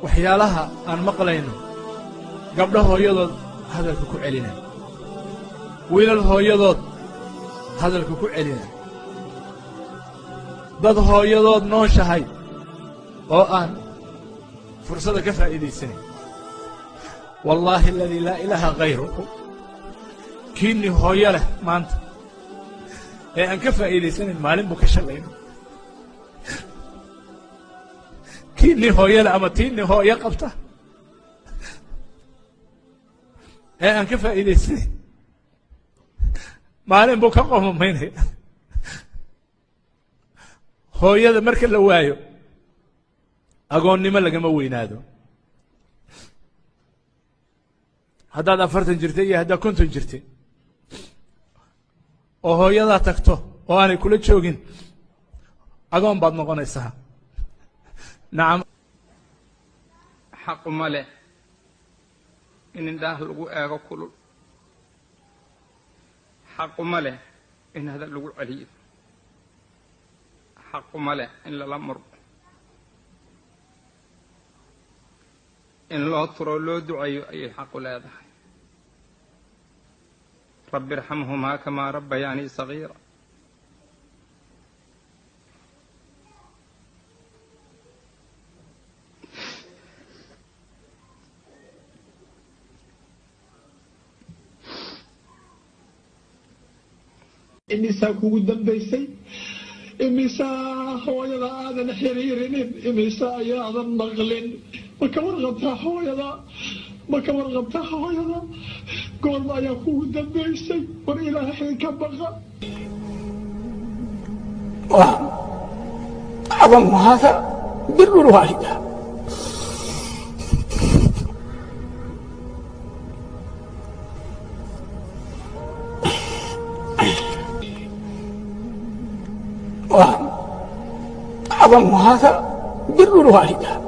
waxyaalaha aan maqlayno gabdho hooyadood hadalka ku celina wiilal hooyadood hadalka ku celina dad hooyadood nooshahay oo aan fursada ka faa'iidaysanin wallaahi alladii laa ilaaha hayruhu kiinni hooyo leh maanta ee aan ka faa'iidaysanin maalin buu ka shalayno kiinni hooyo leh ama tiinni hooyo qabta ee aan ka faa'iidaysanin maalin buu ka qoomamaynaya hooyada marka la waayo agoonnimo lagama weynaado haddaad 40 jirta iyo haddaad 50 jirta oo hooyadaa tagto oo aanay kula joogin agoon baad noqonaysaa nacam xaquma leh in indhaha lagu eego kulul xaquma leh in hadal lagu celiyo xaquma leh in lala murmo in loo turo loo duceeyo ayay xaqu leedahay rabbi irxamhumaa kamaa rabbayaanii sagiira imisaa kugu dambaysay imisaa hooyada aadan xiriirinin imisaa ayaadan maqlin ma ka warqabtaa hooyada ma ka warqabtaa hooyada goorma ayaa kugu dambaysay war ilaahay ka baqa أظن هذا بر الوالدة أظن هذا بر الوالدة